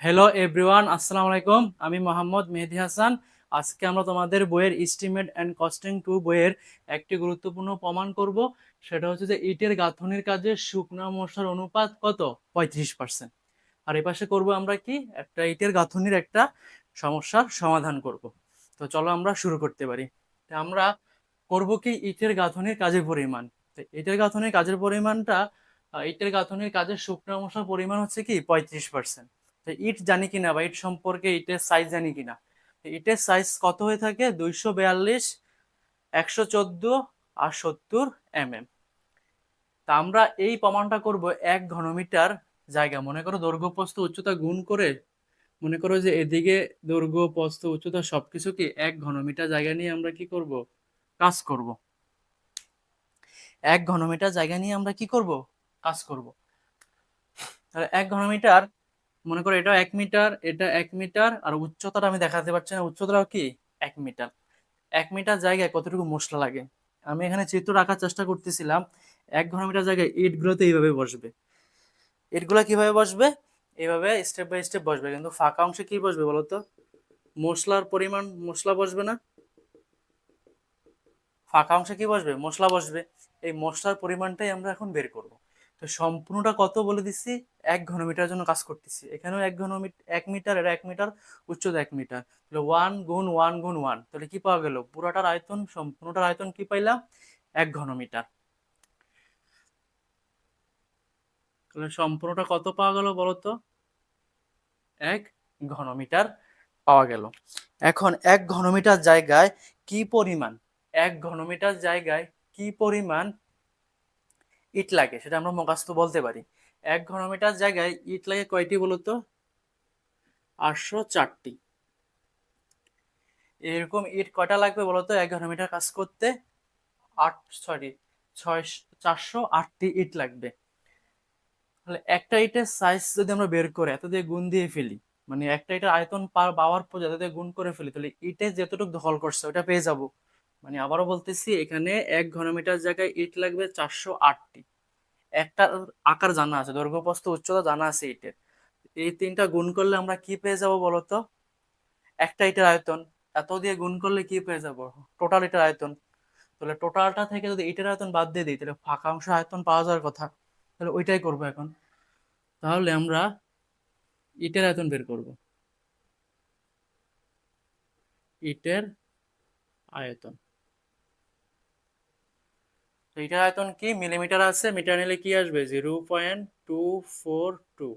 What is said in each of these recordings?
Hello everyone, আসসালামু আলাইকুম। আমি মোহাম্মদ মেহেদি হাসান। আজকে আমরা তোমাদের বইয়ের এস্টিমেট অ্যান্ড কস্টিং 2 বইয়ের একটি গুরুত্বপূর্ণ প্রমাণ করব। সেটা হচ্ছে যে ইটের গাঁথনির কাজে শুকনা মশলার অনুপাত কত? 35%। আর এই পাশে করব আমরা কি একটা ইটের গাঁথনির একটা সমস্যার সমাধান করব। তো চলো আমরা শুরু করতে পারি। তো আমরা করব কি ইটের গাঁথনির কাজের পরিমাণ। তো ইটের গাঁথনির কাজের পরিমাণটা ইটের গাঁথনির কাজের শুকনা মশলার পরিমাণ হচ্ছে কি 35%। তো ইট জানি কিনা বা ইট সম্পর্কে ইটের সাইজ জানি কিনা। ইটের সাইজ কত হয়ে থাকে? 242, 114 আর 70 mm। তা আমরা এই প্রমাণটা করব 1 ঘনমিটার জায়গা। মনে করো দৈর্ঘ্য প্রস্থ উচ্চতা গুণ করে, মনে করো যে এদিকে দৈর্ঘ্য প্রস্থ উচ্চতা সবকিছু কি 1 ঘনমিটার জায়গা নিয়ে আমরা কি করব? কাজ করব। 1 ঘনমিটার জায়গা নিয়ে আমরা কি করব? কাজ করব। তাহলে 1 ঘনমিটার, মনে করো এটা 1 মিটার, এটা 1 মিটার, আর উচ্চতাটা আমি দেখাতে পারছি না, উচ্চতাটাও কি 1 মিটার। 1 মিটার জায়গায় কতটুকু মশলা লাগে আমি এখানে চিত্র রাখার চেষ্টা করতেছিলাম। 1 ঘনমিটার জায়গায় ইটগুলোতে এইভাবে বসবে। ইটগুলো কিভাবে বসবে? এইভাবে স্টেপ বাই স্টেপ বসবে, কিন্তু ফাঁকা অংশে কি বসবে বলতো? মশলার পরিমাণ, মশলা বসবে না? ফাঁকা অংশে কি বসবে? মশলা বসবে। এই মশলার পরিমাণটাই আমরা এখন বের করব। তো সম্পূর্ণটা কত বলে দিচ্ছি, 1 ঘনমিটার জন্য কাজ করতেছি। এখানেও 1 ঘনমিটার, 1 মিটার, এটা 1 মিটার, উচ্চতা 1 মিটার। তাহলে 1 গুণ 1 গুণ 1, তাহলে কি পাওয়া গেল? পুরাটার আয়তন, সম্পূর্ণটার আয়তন কি পাইলাম? 1 ঘনমিটার। তাহলে সম্পূর্ণটা কত পাওয়া গেল বলতো? 1 ঘনমিটার পাওয়া গেল। এখন 1 ঘনমিটার জায়গায় কি পরিমাণ, 1 ঘনমিটার জায়গায় কি পরিমাণ ইট লাগে সেটা আমরা মুখস্থ বলতে পারি। 1 ঘনমিটার জায়গায় ইট লাগে কয়টি বলতো? 804টি। এরকম ইট কয়টা লাগবে বলতো 1 ঘনমিটার কাজ করতে? আট, সরি, 408টি ইট লাগবে। তাহলে একটা ইটের সাইজ যদি আমরা বের করে এত দিয়ে গুণ দিয়ে ফেলি, মানে একটা ইটের আয়তন পাওয়ার পর এত দিয়ে গুণ করে ফেলি, তাহলে ইটে যতটুকু দখল করছে ওটা পেয়ে যাব। মানে আবারও বলতেছি, এখানে 1 ঘনমিটার জায়গায় ইট লাগবে 408টি। একটা আকার জানা আছে, দৈর্ঘ্য প্রস্থ উচ্চতা জানা আছে ইটের। এই তিনটা গুণ করলে আমরা কি পেয়ে যাব বলতো? একটা ইটের আয়তন। এত দিয়ে গুণ করলে কি পেয়ে যাব? টোটাল ইটের আয়তন। তাহলে টোটালটা থেকে যদি ইটের আয়তন বাদ দিয়ে দিই, তাহলে ফাঁকা অংশ আয়তন পাওয়া যাওয়ার কথা। তাহলে ওইটাই করবো এখন। তাহলে আমরা ইটের আয়তন বের করব। ইটের আয়তন, তো ইটের আয়তন কি মিলিমিটার আছে, মিটার নিলে কি আসবে? 0.242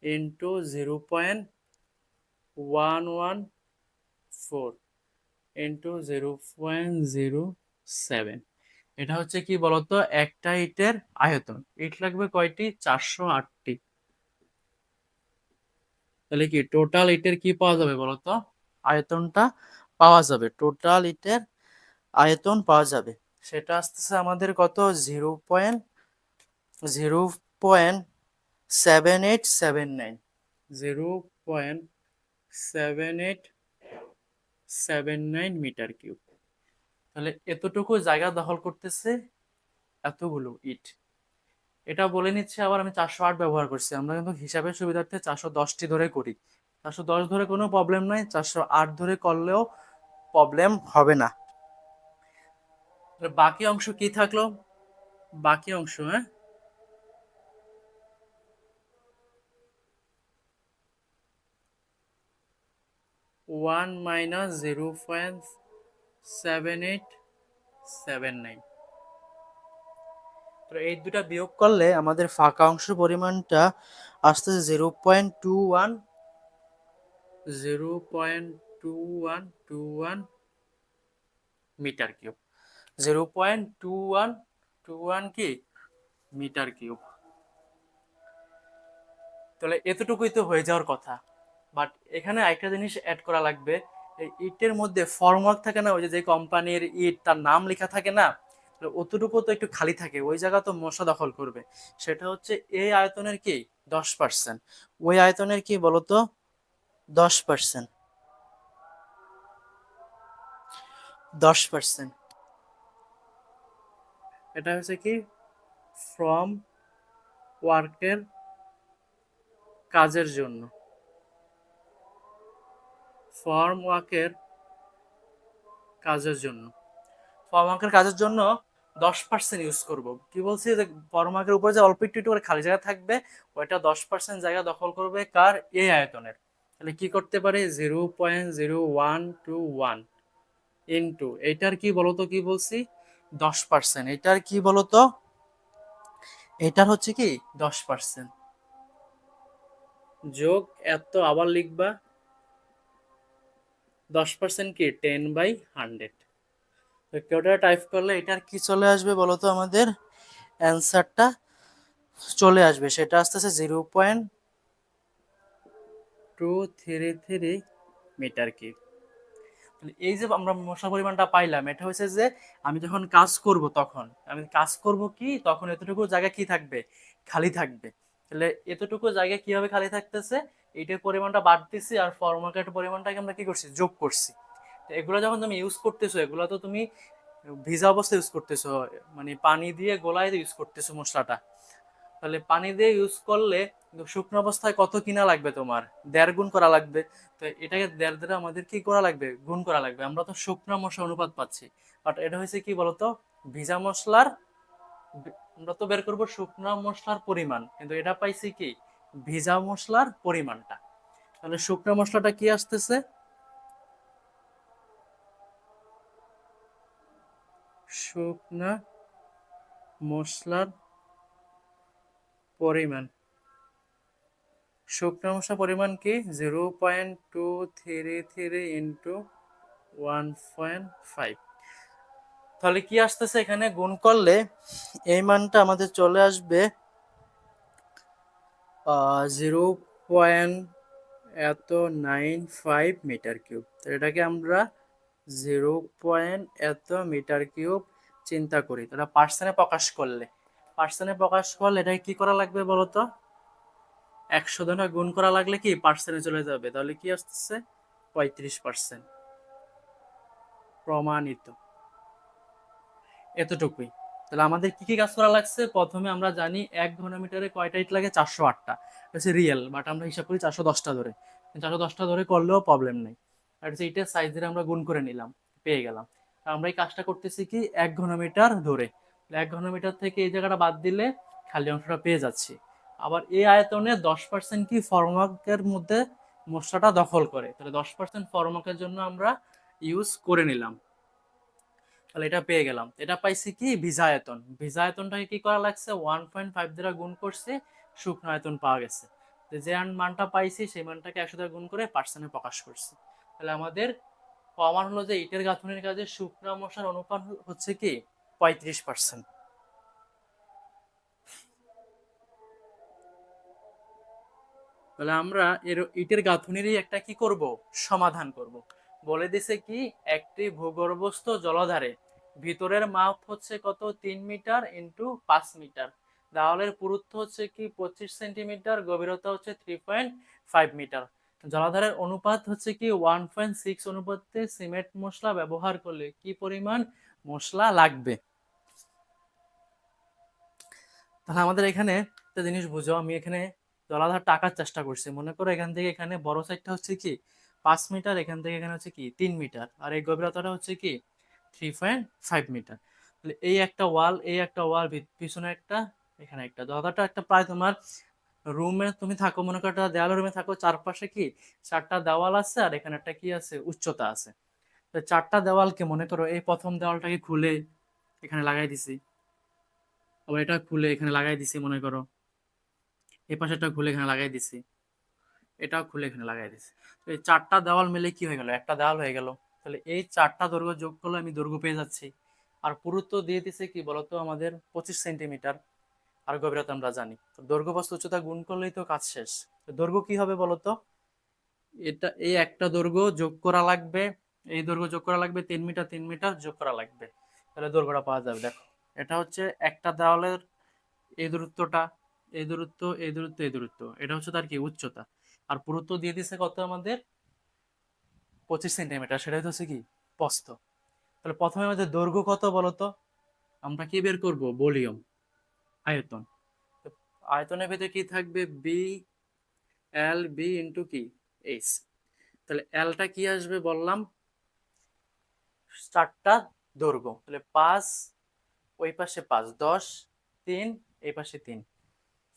ইন্টু 0.114 ইন্টু 0.07। এটা হচ্ছে কি বলতো? একটা ইটের আয়তন। ইট লাগবে কয়টি? 408টি। তাহলে কি টোটাল ইটের কি পাওয়া যাবে বলতো? আয়তনটা পাওয়া যাবে, টোটাল ইটের আয়তন পাওয়া যাবে। সেটা আসতেছে আমাদের কত? 0.7879, 0.7879 মিটার কিউব। তাহলে এতটুকু জায়গা দখল করতেছে এতগুলো ইট। এটা বলে নিচ্ছে, আবার আমি 408 ব্যবহার করছি, আমরা কিন্তু হিসাবের সুবিধার্থে 410টি ধরে করি। 410 ধরে কোনো প্রবলেম নাই, 408 ধরে করলেও প্রবলেম হবে না। বাকি অংশ কি থাকলো? বাকি অংশ, হ্যাঁ, 1 - 0.7879। তো এই দুটা বিয়োগ করলে আমাদের ফাঁকা অংশ পরিমাণটা আসতেছে 0.21 0.21 কি মিটার কিউব। তাহলে এতটুকুই তো হয়ে যাওয়ার কথা। বাট এখানে আরেকটা জিনিস অ্যাড করা লাগবে। এই ইটের মধ্যে ফর্মওয়ার্ক থাকে না, ওই যে কোম্পানির ইট তার নাম লেখা থাকে না, অতটুকু তো একটু খালি থাকে, ওই জায়গা তো মশা দখল করবে। সেটা হচ্ছে এই আয়তনের কি 10%, ওই আয়তনের কি বলতো 10%, 10%। এটা হচ্ছে কি ফ্রম ওয়ার্কের কাজের জন্য। ফর্মওয়ার্কের কাজের জন্য, ফর্মওয়ার্কের কাজের জন্য 10% ইউজ করব। কি বলছি যে ফর্মওয়ার্কের উপরে যে অল্প একটু একটু করে খালি জায়গা থাকবে, ওইটা 10% জায়গা দখল করবে কার, এই আয়তনের। তাহলে কি করতে পারি, 0.0121 ইন্টু এইটার কি বলতো, কি বলছি 10%, এটার কি বলতো, এটার হচ্ছে কি 10% যোগ এত, আবার লিখবা 10% কি 10/100। তো কেউটা টাইপ করলে এটার কি চলে আসবে বলতো, আমাদের অ্যান্সারটা চলে আসবে, সেটা আসতেছে 0.233 মিটার কিউব। এই যে আমরা মশার পরিমাণটা পাইলাম, এটা হচ্ছে যে আমি যখন কাজ করব, তখন আমি কাজ করব কি, তখন এতটুকু জায়গা কি থাকবে, খালি থাকবে। তাহলে এতটুকু জায়গা কিভাবে খালি থাকতেছে, এইটার পরিমাণটা বাড়তেছি আর ফর্মুলাটার পরিমাণটাকে আমরা কি করছি, যোগ করছি। তো এগুলো যখন তুমি ইউজ করতেছো, এগুলো তো তুমি ভিজা অবস্থায় ইউজ করতেছো, মানে পানি দিয়ে গোলায় ইউজ করতেছো মশলাটা। তাহলে পানি দিয়ে ইউজ করলে শুকনো অবস্থায় কত কিনা লাগবে তোমার, 1.5 গুণ করা লাগবে। তো এটাকে 1.5 দ্বারা আমাদের কি করা লাগবে, গুণ করা লাগবে। আমরা তো শুকনো মশলা অনুপাত পাচ্ছি, বাট এটা হয়েছে কি বলতো, ভিজা মশলার, আমরা তো বের করবো শুকনো মশলার পরিমাণ, কিন্তু এটা পাইছি কি ভিজা মশলার পরিমাণটা। তাহলে শুকনো মশলাটা কি আসতেছে, শুকনা মশলার পরিমাণ, শুকনো মশলার পরিমাণ কি 0.233 ইন্টু 1.5। তাহলে কি আসতেছে, এখানে গুণ করলে এই মানটা আমাদের চলে আসবে 0.95 মিটার কিউব। তো এটাকে আমরা 0. এত মিটার কিউব চিন্তা করি, তাহলে পার্সেন্টে প্রকাশ করলে, এটাকে কি করা লাগবে বলতো, 100 দ্বারা গুণ করা লাগলে কি পার্সেন্টে চলে যাবে। তাহলে কি আসতেছে 35%। প্রমাণিত, এতটুকুই। তাহলে আমাদের কি কি কাজ করা লাগছে, প্রথমে আমরা জানি 1 ঘনমিটারে কয়টা ইট লাগে, 408টা হচ্ছে রিয়েল, বাট আমরা হিসাব করি 410টা ধরে, 410টা ধরে করলেও প্রবলেম নেই। আর হচ্ছে ইটের সাইজ ধরে আমরা গুণ করে নিলাম, পেয়ে গেলাম। আমরা এই কাজটা করতেছি কি 1 ঘনমিটার ধরে, 1 ঘনমিটার থেকে এই জায়গাটা বাদ দিলে খালি অংশটা পেয়ে যাচ্ছি। আবার এই আয়তনে 10% কি ফর্মওয়ার্কের মধ্যে মশলাটা দখল করে, তাহলে 10% ফর্মওয়ার্কের জন্য আমরা ইউজ করে নিলাম। তাহলে এটা পেয়ে গেলাম। এটা পাইছি কি ভিজা আয়তন, ভিজা আয়তনটাকে কি করা লাগছে 1.5 দ্বারা গুণ করছে, শুকনো আয়তন পাওয়া গেছে। যে মানটা পাইছি সেই মানটাকে 100 দ্বারা গুণ করে পার্সেন্টে প্রকাশ করছি। তাহলে আমাদের প্রমাণ হলো যে ইটের গাঁথনির কাজে শুকনো মশলার অনুপাত হচ্ছে কি 35%। তাহলে আমরা ইটের গাঁথনিরই একটা কি করব, সমাধান করব। বলে দিছে কি একটি ভূগর্ভস্থ জলাধারে ভিতরের মাপ হচ্ছে কত, 3 মিটার ইন্টু 5 মিটার, দেওয়ালের পুরুত্ব হচ্ছে কি 25 সেন্টিমিটার, গভীরতা হচ্ছে 3.5 মিটার, জলাধারের অনুপাত হচ্ছে কি 1.6 অনুপাতে সিমেন্ট মশলা ব্যবহার করলে কি পরিমাণ মশলা লাগবে। তাহলে আমাদের এখানে একটা জিনিস বুঝো, আমি এখানে জলাধারটা আঁকার চেষ্টা করছি। মনে করো এখান থেকে এখানে বড় সাইডটা হচ্ছে কি 5 মিটার, এখান থেকে এখানে হচ্ছে কি 3 মিটার, আর এই গভীরতাটা হচ্ছে কি 3.5 মিটার। তাহলে এই একটা ওয়াল, এই একটা ওয়াল, পিছনে একটা, এখানে একটা, জলাধারটা একটা প্রায় তোমার রুমে তুমি থাকো, মনে করো একটা দেওয়াল রুমে থাকো, চারপাশে কি 4টা দেওয়াল আছে, আর এখানে একটা কি আছে, উচ্চতা আছে। তো 4টা দেওয়ালকে মনে করো এই প্রথম দেওয়ালটাকে খুলে এখানে লাগাই দিছি, আবার এটা খুলে এখানে লাগাই দিছি, মনে করো এই পাশেরটা খুলে এখানে লাগাই দিছি, এটাও খুলে এখানে লাগাই দিছি। তো এই 4টা দেওয়াল মিলে কি হয়ে গেল, একটা দেওয়াল হয়ে গেল। তাহলে এই 4টা দৈর্ঘ্য যোগ করলে আমি দৈর্ঘ্য পেয়ে যাচ্ছি। আর পুরুত্ব দিয়ে দিছে কি বলতো আমাদের 25 সেন্টিমিটার, আর গভীরতা আমরা জানি। তো দৈর্ঘ্য প্রস্থ উচ্চতা গুণ করলেই তো কাজ শেষ। তো দৈর্ঘ্য কি হবে বলতো, এটা এই একটা দৈর্ঘ্য যোগ করা লাগবে, এই দৈর্ঘ্য যোগ করা লাগবে 3 মিটার, 3 মিটার যোগ করা লাগবে, তাহলে দৈর্ঘ্যটা পাওয়া যাবে। দেখো এটা হচ্ছে একটা দেওয়ালের এই দূরত্বটা, এই দূরত্ব, এই দূরত্ব, এই দূরত্ব, এটা হচ্ছে তার কি উচ্চতা। আর পুরুত্ব দিয়ে দিছে কত আমাদের 25 সেন্টিমিটার, সেটা হচ্ছে কি প্রস্থ। তাহলে প্রথমে আমাদের দৈর্ঘ্য কত বলতো, আমরা কি বের করব, ভলিউম, আয়তন। তো আয়তনের ভেতরে কি থাকবে, বি, এল বি ইন্টু কি এইচ। তাহলে এলটা কি আসবে বললাম, 4টা দৈর্ঘ্য, তাহলে 5, ওই পাশে 5, 10, 3, এই পাশে 3,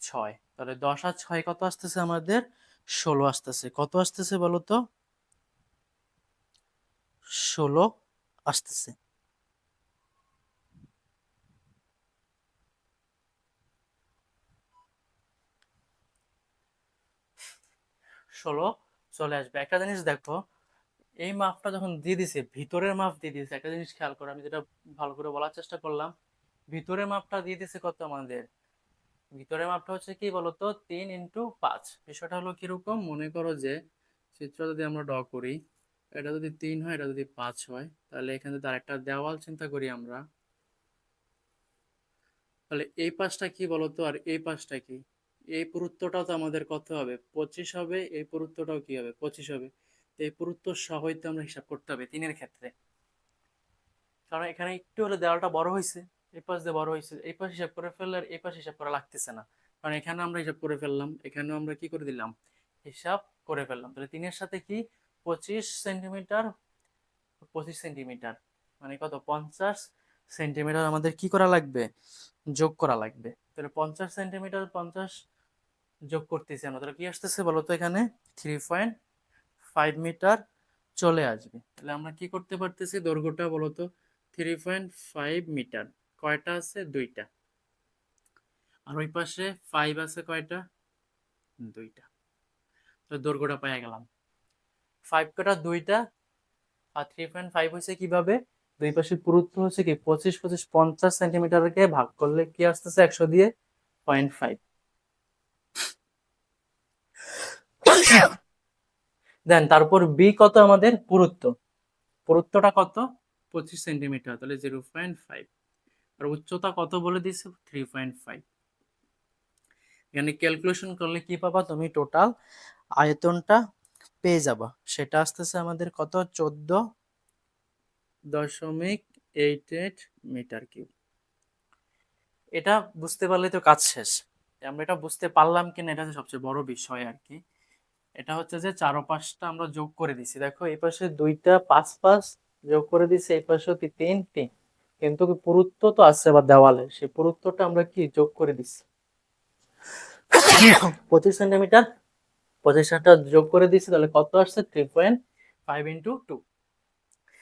6, তাহলে 10 আর 6 কত আসতেছে আমাদের, 16 আসতেছে। কত আসতেছে বলো তো, 16 আসতেছে। ষোলো চলে আসবে। একটা জিনিস দেখো, এই মাপটা যখন দিয়ে দিছে, ভিতরের মাপ দিয়ে দিছে, একটা জিনিস খেয়াল করো, আমি যেটা ভালো করে বলার চেষ্টা করলাম, ভিতরের মাপটা দিয়ে দিছে কত আমাদের, ভিতরের মাপটা হচ্ছে কি বলতো, 3 × 5। বিষয়টা হলো কিরকম, মনে করো যে চিত্র যদি আমরা ড্র করি, এটা যদি 3 হয়, এটা যদি 5 হয়, তাহলে এখানে যদি আরেকটা দেওয়াল চিন্তা করি আমরা, তাহলে এই পাশটা কি বলতো আর এই পাশটা কি, এই পুরুত্বটাও তো আমাদের কত হবে, 25 হবে, এই পুরুত্বটাও কি হবে, 25 হবে। তো এই পুরুত্ব সহই তো আমরা হিসাব করতে হবে 3-এর ক্ষেত্রে, কারণ এখানে একটু হলে দেওয়ালটা বড় হয়েছে, এই পাশ দিয়ে বড় হয়েছে, এই পাশ হিসাব করে ফেললে আর এই পাশ হিসাব করা লাগতেছে না, কারণ এখানে আমরা হিসাব করে ফেললাম, এখানেও আমরা কি করে দিলাম, হিসাব করে ফেললাম। তাহলে 3-এর সাথে কি 25 সেন্টিমিটার, 25 সেন্টিমিটার মানে কত, 50 সেন্টিমিটার আমাদের কি করা লাগবে, যোগ করা লাগবে। তাহলে 50 সেন্টিমিটার 50 যোগ করতেছি আমরা, তাহলে কি আসতেছে বলতো, এখানে 3.5 মিটার চলে আসবে। তাহলে আমরা কি করতে পারতেছি, দৈর্ঘ্যটা বলতো 3.5 মিটার, কয়টা আছে, 2টা, আর ওই পাশে 5 আছে কয়টা, 2টা। তো দৈর্ঘ্যটা পেয়ে গেলাম, 5 কাটা 2টা, আর 3.5 হয়েছে কিভাবে, দুই পাশের পুরুত্ব হচ্ছে কি 25, 25, 50 সেন্টিমিটারকে ভাগ করলে কি আসতেছে 100 দিয়ে, 0.5। দেন তারপর বি কত আমাদের পুরুত্ব, পুরুত্বটা কত, 25 সেন্টিমিটার, তাহলে 0.5, আর উচ্চতা কত বলে দিছে, 3.5। এখানে ক্যালকুলেশন করলে কি পাবা তুমি, টোটাল আয়তনটা পেয়ে যাবা, সেটা আসতেছে আমাদের কত, 14.88 মিটার কিউব। এটা বুঝতে পারলে তো কাজ শেষ। আমরা এটা বুঝতে পারলাম কিনা, এটা হচ্ছে সবচেয়ে বড় বিষয় আর কি। এটা হচ্ছে যে চারপাশটা আমরা যোগ করে দিছি, দেখো এই পাশে 2টা 5 5 যোগ করে দিছি, এই পাশে 3 3, কিন্তু পুরুত্ব তো আছে বা দেওয়ালে, সেই পুরুত্বটা আমরা কি যোগ করে দিছি 25 সেন্টিমিটার, 25টা যোগ করে দিছি, তাহলে কত আসছে, 3.5 × 2।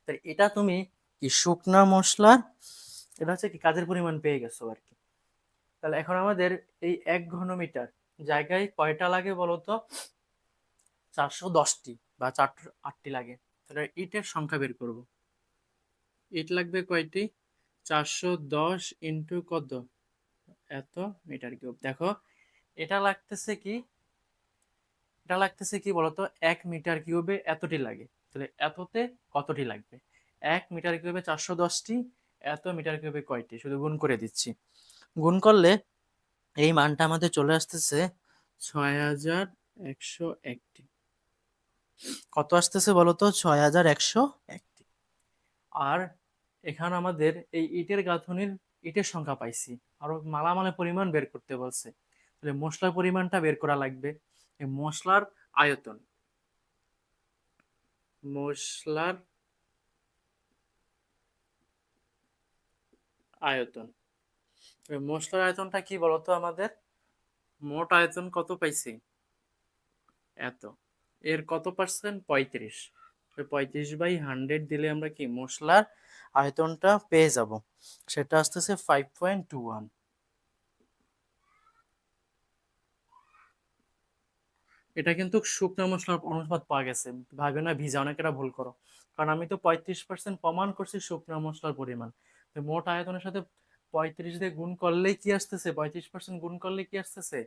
তাহলে এটা তুমি কি শুকনা মশলার, এটা হচ্ছে কি কাজের পরিমাণ পেয়ে গেছো আর কি। তাহলে এখন আমাদের এই 1 ঘনমিটার জায়গায় কয়টা লাগে বলতো, 410টি বা 408টি লাগে। তাহলে ইটের সংখ্যা বের করব, ইট লাগবে কয়টি, 410 ইন্টু কত, এত মিটার কিউব। দেখো এটা লাগতেছে কি, এটা লাগতেছে কি বলতো, 1 মিটার কিউবে এতটি লাগে, তাহলে এততে কতটি লাগবে, 1 মিটার কিউবে 410টি, এত মিটার কিউবে কয়টি, শুধু গুণ করে দিচ্ছি। গুণ করলে এই মানটা আমাদের চলে আসতেছে 6101টি। কত আসতেছে বলতো, 6101টি। আর এখানে আমাদের এই ইটের গাঁথনির ইটের সংখ্যা পাইছি, আরো মালামালের পরিমাণ বের করতে বলছে, তাহলে মশলার পরিমাণটা বের করা লাগবে। এই মশলার আয়তন, মশলার আয়তন, এই মশলার আয়তনটা কি বলতো আমাদের, মোট আয়তন কত পাইছি, এত, এর কত পার্সেন্ট, 35, 35/100 দিলে আমরা কি মশলার আয়তনটা পেয়ে যাব, সেটা আসতেছে 5.21। এটা কিন্তু শুকনো মশলার অনুপাত পাওয়া গেছে, ভাবে না ভিজা, অনেকেরা ভুল করো, কারণ আমি তো 35% প্রমাণ করছি শুকনো মশলার পরিমাণ। তো মোট আয়তনের সাথে 35 দিয়ে গুণ করলেই কি আসতেছে, 35% গুণ করলে কি আসতেছে,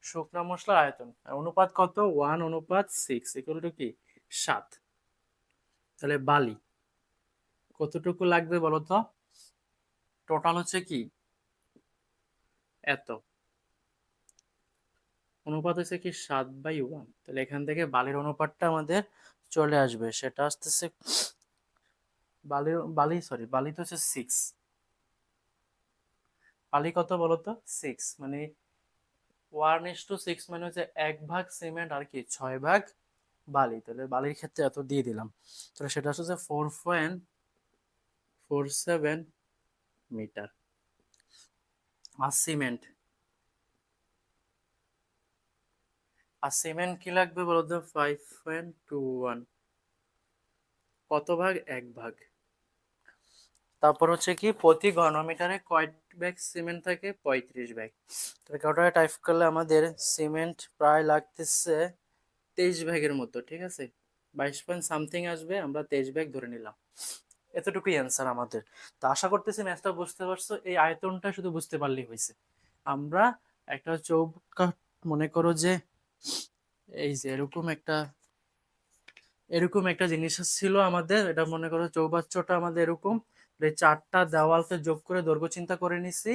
শুকনো মশলার আয়তন। আর অনুপাত কত, 1:6 ইকুয়াল টু কি 7। তাহলে বালি কতটুকু লাগবে বলতো, টোটাল হচ্ছে কি এত, অনুপাত হচ্ছে কি 7/1। তাহলে এখান থেকে বালির অনুপাতটা আমাদের চলে আসবে, সেটা আসতেছে বালি তো হচ্ছে 6, বালি কত বলতো 6, মানে 1:6 মানে হচ্ছে 1 ভাগ সিমেন্ট আর কি 6 ভাগ বালি, তাহলে বালির ক্ষেত্রে এত দিয়ে দিলাম, তাহলে সেটা হচ্ছে যে 4.47 মিটার। আর সিমেন্ট, কি লাগবে বলো তো? 5.21, কত ভাগ? 1 ভাগ। তারপর হচ্ছে কি প্রতি ঘনমিটারে কয় ব্যাগ সিমেন্ট থাকে? 35 ব্যাগ। তাহলে কটা টাইপ করলে আমাদের সিমেন্ট প্রায় লাগতেছে 23 ব্যাগের মতো, ঠিক আছে। 22 পয়েন্ট সামথিং আসবে, আমরা 23 ব্যাগ ধরে নিলাম। এতটুকুই অ্যান্সার আমাদের। তো আশা করতেছি ম্যাথটা বুঝতে পারছো, এই আয়তনটা শুধু বুঝতে পারলেই হয়েছে। আমরা একটা চৌকা, মনে করো যে এই যে এরকম একটা জিনিস ছিল আমাদের, এটা মনে করো চৌবাচ্চাটা আমাদের এরকম, এই 4টা দেওয়ালকে যোগ করে দৈর্ঘ্য চিন্তা করে নিছি,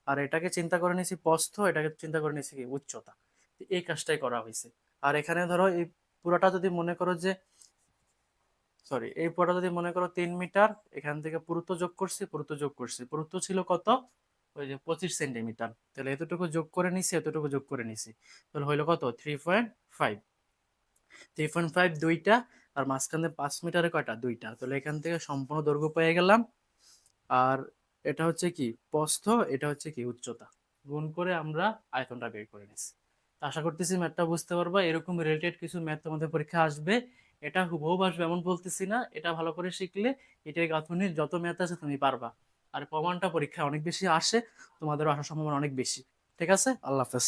আর এটাকে চিন্তা করে নিছি প্রস্থ, এটাকে চিন্তা করে নিছি কি উচ্চতা। তো এই কাজটাই করা হয়েছে। আর এখানে ধরো এই পুরোটা যদি মনে করো যে, সরি, এই পুরোটা যদি মনে করো 3 মিটার, এখান থেকে পুরুত্ব ছিল কত? ওই যে 25 সেন্টিমিটার। তাহলে এতটুকু যোগ করে নিছি, এতটুকু যোগ করে নিছি, তাহলে হইলো কত? 3.5। 3.5 দুইটা, আর মাঝখানে 5 মিটারে কয়টা? দুইটা। তাহলে এখান থেকে সম্পূর্ণ দৈর্ঘ্য পেয়ে গেলাম। আর এটা হচ্ছে কি প্রস্থ, এটা হচ্ছে কি উচ্চতা, গুণ করে আমরা আয়তনটা বের করে নিচ্ছি। আশা করতেছি ম্যাথটা বুঝতে পারবা। এরকম রিলেটেড কিছু ম্যাথ তোমাদের পরীক্ষা আসবে, এটা হুবহু আসবে এমন বলতেছি না, এটা ভালো করে শিখলে এটাই গাঁথনির যত ম্যাথ আছে তুমি পারবা। আর প্রমাণটা পরীক্ষায় অনেক বেশি আসে, তোমাদেরও আসার সম্ভাবনা অনেক বেশি। ঠিক আছে, আল্লাহ হাফেজ।